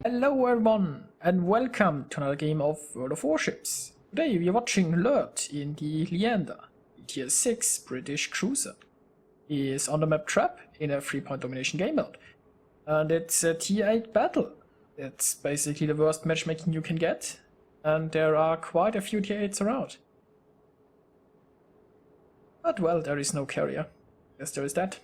Hello everyone and welcome to another game of World of Warships. Today we are watching Lert in the Leander, the tier 6 British cruiser. He is on the map Trap in a 3-point domination game mode. And it's a tier 8 battle. It's basically the worst matchmaking you can get. And there are quite a few tier 8s around. But well, there is no carrier. Yes, there is that.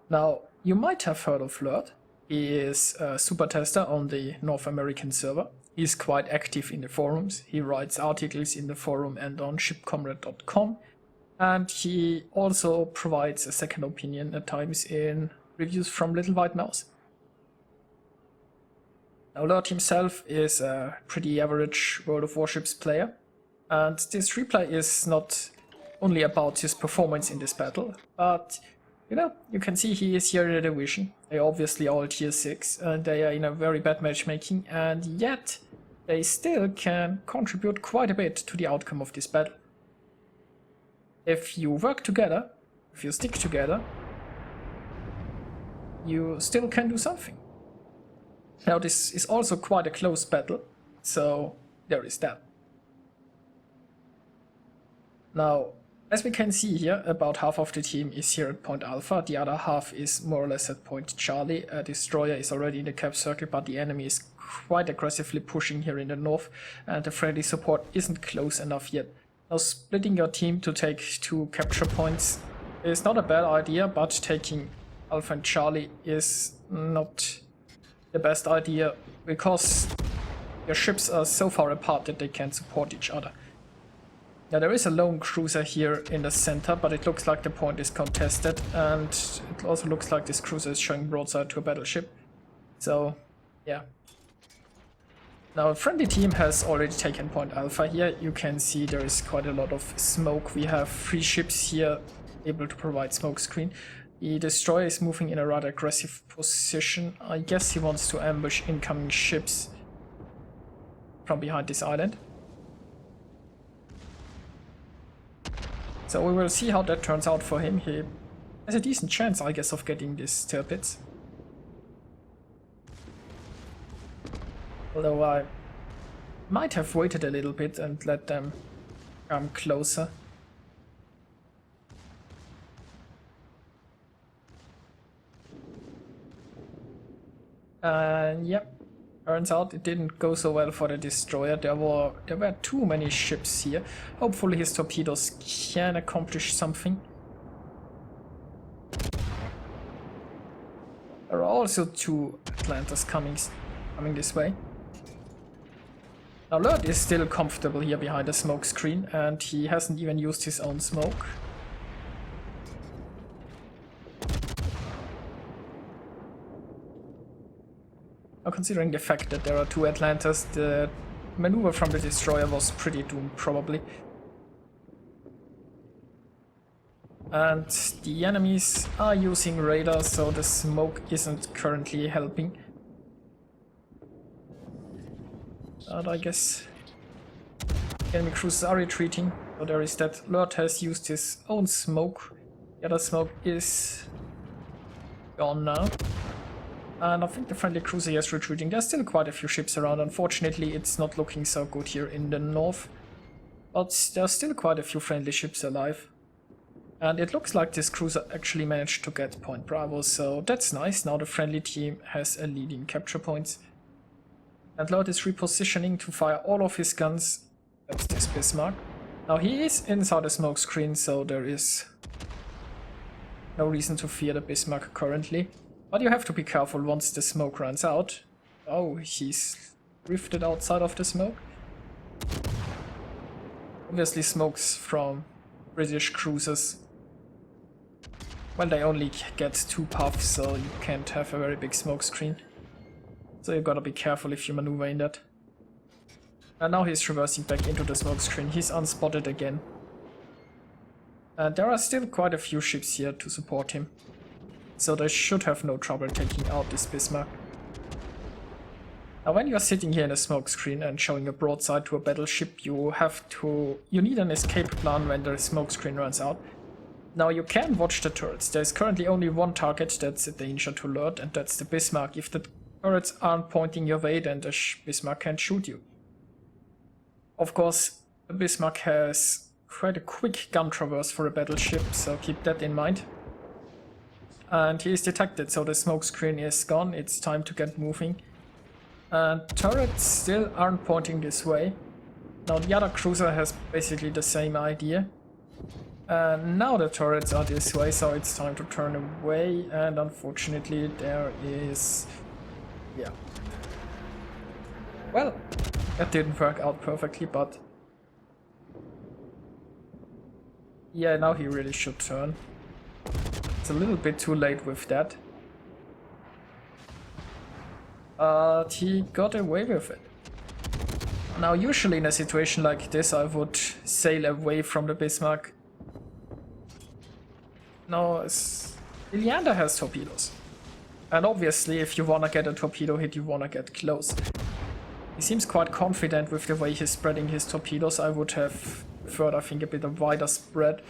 Now, you might have heard of Lert. He is a super tester on the North American server. He's quite active in the forums. He writes articles in the forum and on shipcomrade.com. And he also provides a second opinion at times in reviews from Little White Mouse. Now, Lert himself is a pretty average World of Warships player. And this replay is not only about his performance in this battle, but you know, you can see he is here in the division. They obviously all tier 6 and they are in a very bad matchmaking, and yet they still can contribute quite a bit to the outcome of this battle. If you work together, if you stick together, you still can do something. Now this is also quite a close battle, so there is that. Now, as we can see here, about half of the team is here at point Alpha, the other half is more or less at point Charlie. A destroyer is already in the cap circle, but the enemy is quite aggressively pushing here in the north, and the friendly support isn't close enough yet. Now, splitting your team to take 2 capture points is not a bad idea, but taking Alpha and Charlie is not the best idea, because your ships are so far apart that they can't support each other. Now, there is a lone cruiser here in the center, but it looks like the point is contested, and it also looks like this cruiser is showing broadside to a battleship. So, yeah. Now, a friendly team has already taken point Alpha here. You can see there is quite a lot of smoke. We have 3 ships here able to provide smoke screen. The destroyer is moving in a rather aggressive position. I guess he wants to ambush incoming ships from behind this island. So we will see how that turns out for him. He has a decent chance, I guess, of getting these turrets. Although I might have waited a little bit and let them come closer. Yep. Turns out it didn't go so well for the destroyer. There were too many ships here. Hopefully his torpedoes can accomplish something. There are also 2 Atlantas coming this way. Now, Lert is still comfortable here behind the smoke screen, and he hasn't even used his own smoke. Now, considering the fact that there are 2 Atlantas, the maneuver from the destroyer was pretty doomed, probably. And the enemies are using radar, so the smoke isn't currently helping. But I guess enemy cruisers are retreating, so there is that. Lert has used his own smoke. The other smoke is gone now. And I think the friendly cruiser is retreating. There's still quite a few ships around. Unfortunately, it's not looking so good here in the north. But there's still quite a few friendly ships alive. And it looks like this cruiser actually managed to get point Bravo, so that's nice. Now the friendly team has a lead in capture points. And Lert is repositioning to fire all of his guns at this Bismarck. Now he is inside the smoke screen, so there is no reason to fear the Bismarck currently. But you have to be careful once the smoke runs out. Oh, he's drifted outside of the smoke. Obviously smokes from British cruisers. Well, they only get 2 puffs, so you can't have a very big smoke screen. So you gotta be careful if you maneuver in that. And now he's reversing back into the smoke screen. He's unspotted again. And there are still quite a few ships here to support him. So they should have no trouble taking out this Bismarck. Now when you're sitting here in a smoke screen and showing a broadside to a battleship, you need an escape plan when the smoke screen runs out. Now you can watch the turrets. There's currently only one target that's a danger to Lert, and that's the Bismarck. If the turrets aren't pointing your way, then the Bismarck can't shoot you. Of course, the Bismarck has quite a quick gun traverse for a battleship, so keep that in mind. And he is detected, so the smoke screen is gone. It's time to get moving. And turrets still aren't pointing this way. Now the other cruiser has basically the same idea. And now the turrets are this way, so it's time to turn away. And unfortunately there is... yeah. Well, that didn't work out perfectly, but... yeah, now he really should turn. It's a little bit too late with that. But he got away with it. Now usually in a situation like this I would sail away from the Bismarck. No, Leander has torpedoes. And obviously if you wanna get a torpedo hit you wanna get close. He seems quite confident with the way he's spreading his torpedoes. I would have preferred, I think, a bit of wider spread.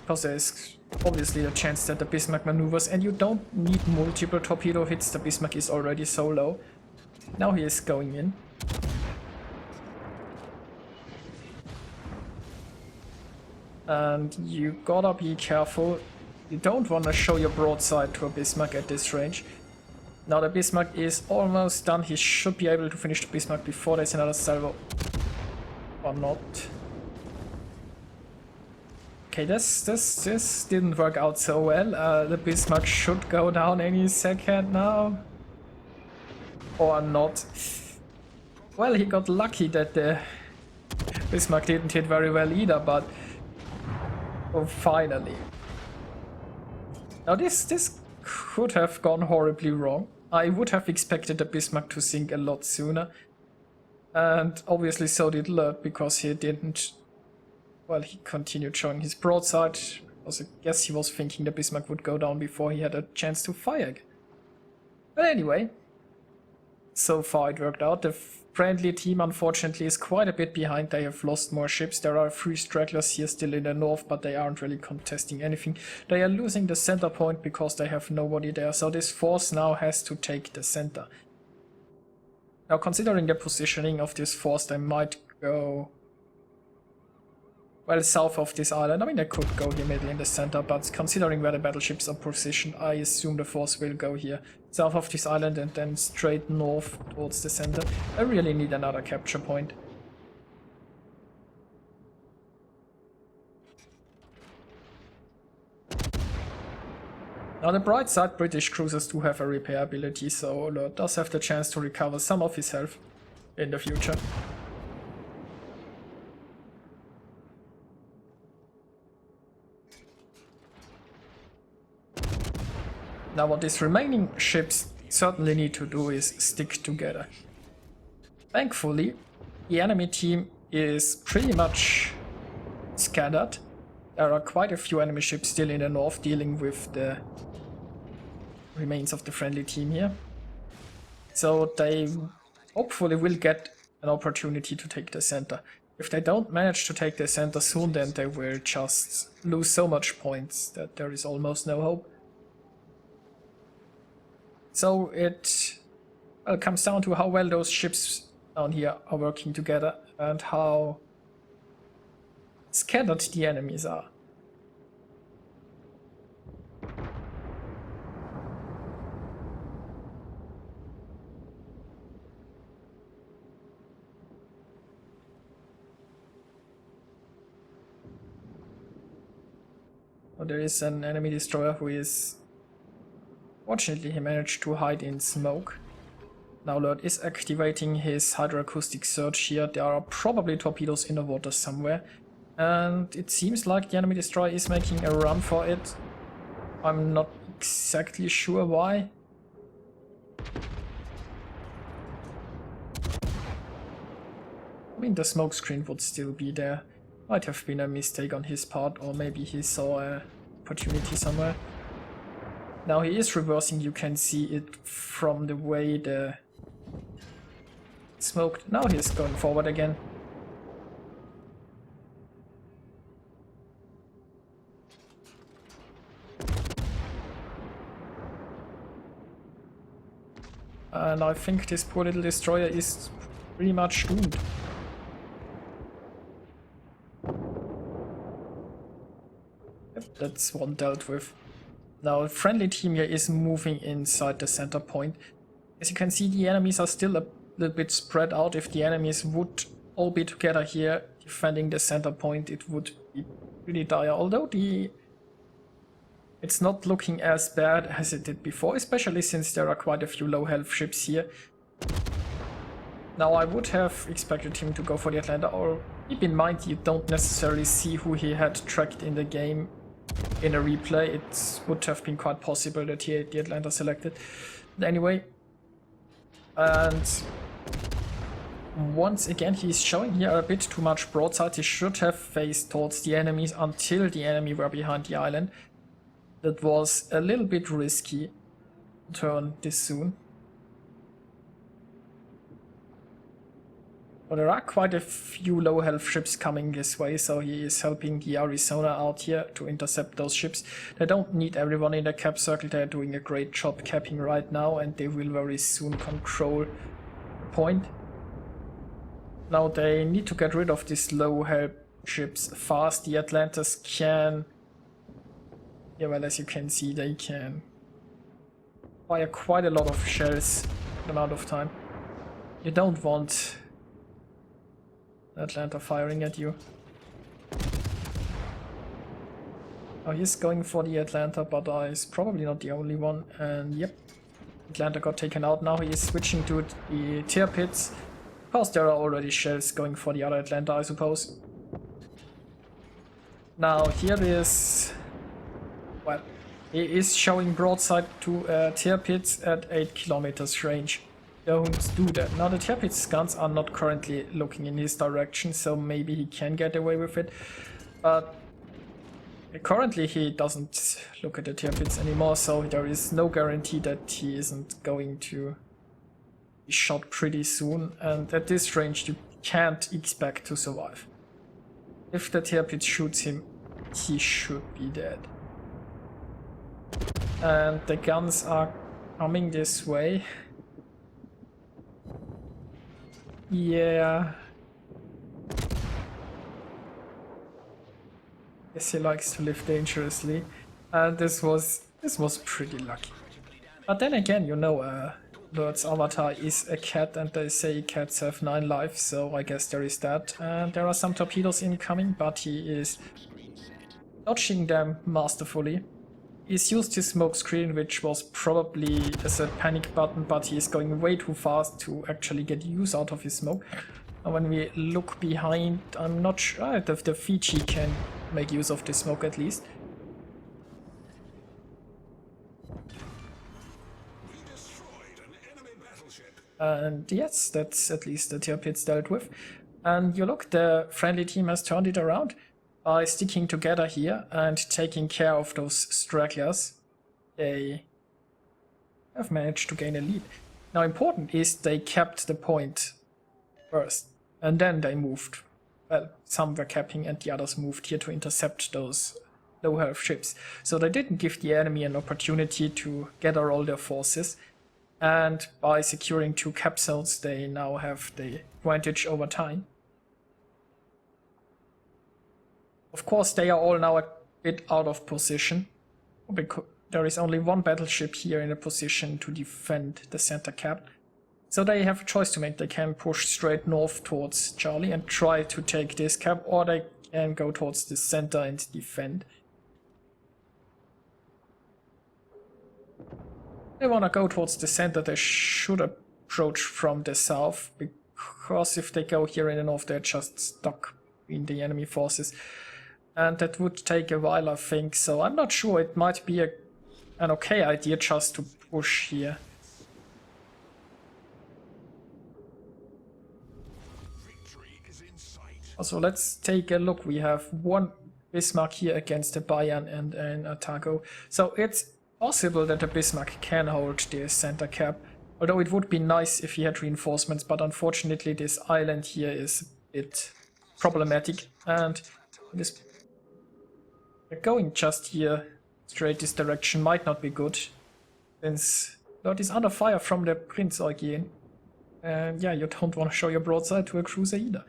Because there's obviously a chance that the Bismarck maneuvers and you don't need multiple torpedo hits. The Bismarck is already so low. Now he is going in. And you gotta be careful. You don't want to show your broadside to a Bismarck at this range. Now the Bismarck is almost done. He should be able to finish the Bismarck before there's another salvo. Or not. Okay, this didn't work out so well. The Bismarck should go down any second now. Or not. Well, he got lucky that the Bismarck didn't hit very well either, but... oh, finally. Now this could have gone horribly wrong. I would have expected the Bismarck to sink a lot sooner. And obviously so did Lert, because he didn't... well, he continued showing his broadside. I guess he was thinking the Bismarck would go down before he had a chance to fire again. But anyway, so far it worked out. The friendly team unfortunately is quite a bit behind. They have lost more ships. There are 3 stragglers here still in the north, but they aren't really contesting anything. They are losing the center point because they have nobody there. So this force now has to take the center. Now considering the positioning of this force, they might go... well, south of this island. I mean, they could go here maybe in the center, but considering where the battleships are positioned, I assume the force will go here south of this island and then straight north towards the center. I really need another capture point. On the bright side, British cruisers do have a repair ability, so Lert does have the chance to recover some of his health in the future. Now what these remaining ships certainly need to do is stick together. Thankfully, the enemy team is pretty much scattered. There are quite a few enemy ships still in the north dealing with the remains of the friendly team here. So they hopefully will get an opportunity to take the center. If they don't manage to take the center soon, then they will just lose so much points that there is almost no hope. So it comes down to how well those ships down here are working together and how scattered the enemies are. Oh, there is an enemy destroyer who is... fortunately, he managed to hide in smoke. Now Lert is activating his hydroacoustic surge here. There are probably torpedoes in the water somewhere. And it seems like the enemy destroyer is making a run for it. I'm not exactly sure why. I mean, the smoke screen would still be there. Might have been a mistake on his part, or maybe he saw an opportunity somewhere. Now he is reversing, you can see it from the way the smoke... now he is going forward again. and I think this poor little destroyer is pretty much doomed. Yep, that's one dealt with. Now, the friendly team here is moving inside the center point. As you can see, the enemies are still a little bit spread out. If the enemies would all be together here defending the center point, it would be pretty dire. Although it's not looking as bad as it did before, especially since there are quite a few low health ships here. Now, I would have expected him to go for the Atlanta, or keep in mind you don't necessarily see who he had tracked in the game in a replay. It would have been quite possible that he had the Atlanta selected. But anyway, and once again he's showing here a bit too much broadside. He should have faced towards the enemies until the enemy were behind the island. That was a little bit risky to turn this soon. But there are quite a few low health ships coming this way, so he is helping the Arizona out here to intercept those ships. They don't need everyone in the cap circle. They're doing a great job capping right now, and they will very soon control the point. Now they need to get rid of these low health ships fast. The Atlantis can... yeah, well, as you can see, they can fire quite a lot of shells in an amount of time. You don't want Atlanta firing at you. Oh, he's going for the Atlanta, but he's probably not the only one. And yep, Atlanta got taken out. Now he is switching to the tier pits. Of course, there are already shells going for the other Atlanta, I suppose. Now here is... well, he is showing broadside to tier pits at 8 kilometers range. Don't do that. Now the tier pits guns are not currently looking in his direction, so maybe he can get away with it. But currently he doesn't look at the tier pits anymore, so there is no guarantee that he isn't going to be shot pretty soon. And at this range you can't expect to survive. If the tier pit shoots him, he should be dead. And the guns are coming this way. Yeah. Guess he likes to live dangerously. And this was pretty lucky. But then again, you know, Lert's avatar is a cat, and they say cats have 9 lives, so I guess there is that. And there are some torpedoes incoming, but he is dodging them masterfully. He's used his smoke screen, which was probably as a panic button, but he's going way too fast to actually get use out of his smoke. And when we look behind, I'm not sure if the Fiji can make use of this smoke at least. And yes, that's at least the tier pits dealt with. And you look, the friendly team has turned it around. By sticking together here and taking care of those stragglers, they have managed to gain a lead. Now important is they kept the point first, and then they moved. Well, some were capping and the others moved here to intercept those low health ships. So they didn't give the enemy an opportunity to gather all their forces, and by securing 2 cap zones they now have the advantage over time. Of course, they are all now a bit out of position, because there is only one battleship here in a position to defend the center cap. So they have a choice to make. They can push straight north towards Charlie and try to take this cap, or they can go towards the center and defend. If they want to go towards the center, they should approach from the south, because if they go here in the north, they're just stuck in the enemy forces. And that would take a while, I think, so I'm not sure. It might be an okay idea just to push here. Also, let's take a look. We have 1 Bismarck here against a Bayern and an Atago. So it's possible that the Bismarck can hold the center cap. Although it would be nice if he had reinforcements, but unfortunately this island here is a bit problematic. And this going just here straight this direction might not be good, since Lert is under fire from the Prince again. And yeah, you don't want to show your broadside to a cruiser either.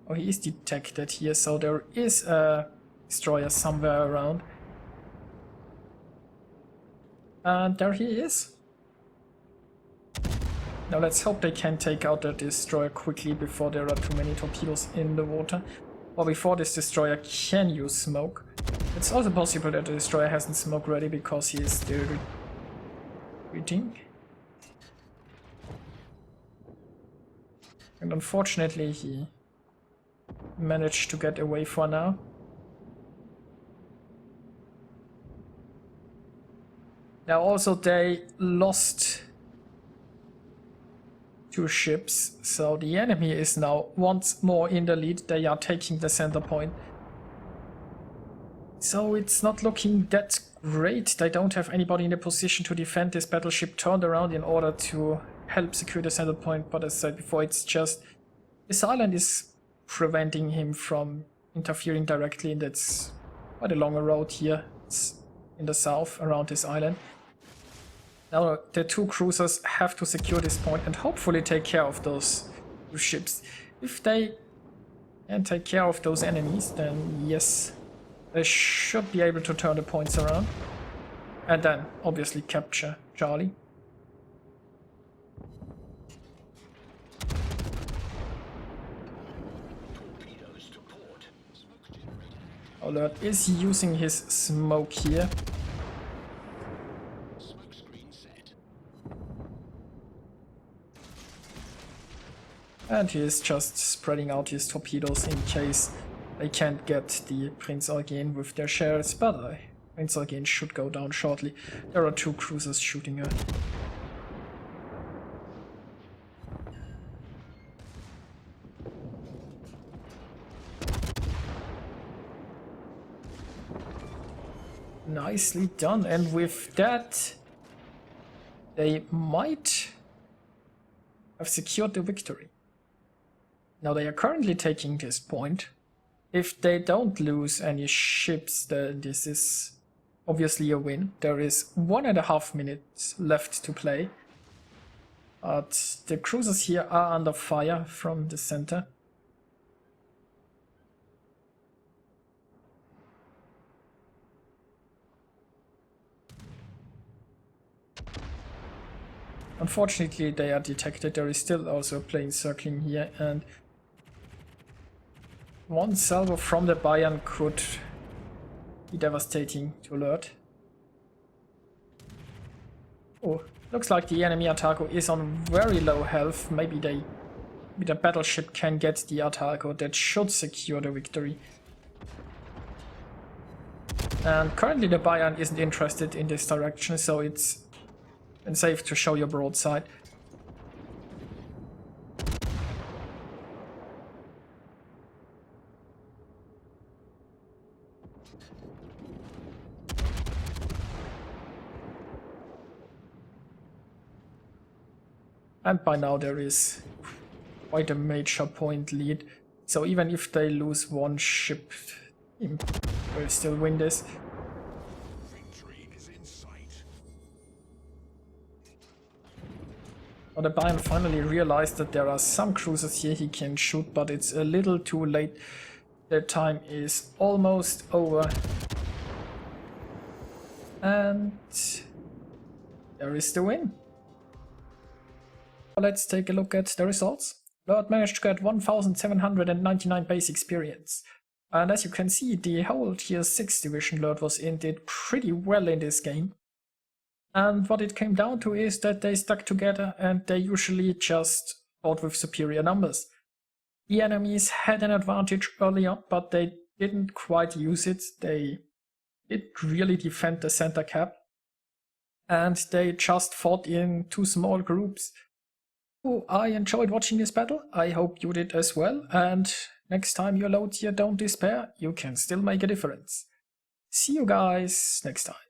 Oh, he is detected here, so there is a destroyer somewhere around. And there he is. Now let's hope they can take out the destroyer quickly before there are too many torpedoes in the water. Or before this destroyer can use smoke. It's also possible that the destroyer hasn't smoke ready because he is still retreating. And unfortunately he managed to get away for now. Now also they lost 2 ships, so the enemy is now once more in the lead. They are taking the center point. So it's not looking that great. They don't have anybody in the position to defend this battleship turned around in order to help secure the center point, but as I said before, it's just this island is preventing him from interfering directly, and that's quite a longer road here. It's in the south around this island. Now the 2 cruisers have to secure this point and hopefully take care of those 2 ships. If they can take care of those enemies, then yes, they should be able to turn the points around. And then obviously capture Charlie. Lert is using his smoke here. And he is just spreading out his torpedoes in case they can't get the Prince again with their shares, but Prince again should go down shortly. There are 2 cruisers shooting her. Nicely done, and with that they might have secured the victory. Now they are currently taking this point. If they don't lose any ships, then this is obviously a win. There is 1.5 minutes left to play. But the cruisers here are under fire from the center. Unfortunately, they are detected. There is still also a plane circling here, and one salvo from the Bayern could be devastating to Lert. Oh, looks like the enemy Atago is on very low health. Maybe the battleship can get the Atago. That should secure the victory. And currently the Bayern isn't interested in this direction, so it's safe to show your broadside. And by now there is quite a major point lead, so even if they lose 1 ship, they will still win this. But the Bayern finally realized that there are some cruisers here he can shoot, but it's a little too late. Their time is almost over. And there is the win. Let's take a look at the results. Lert managed to get 1799 base experience. And as you can see, the whole tier 6 division Lert was in did pretty well in this game. And what it came down to is that they stuck together and they usually just fought with superior numbers. The enemies had an advantage early on, but they didn't quite use it. They didn't really defend the center cap. and they just fought in 2 small groups. Oh, I enjoyed watching this battle. I hope you did as well, and next time you're low tier, don't despair, you can still make a difference. See you guys next time.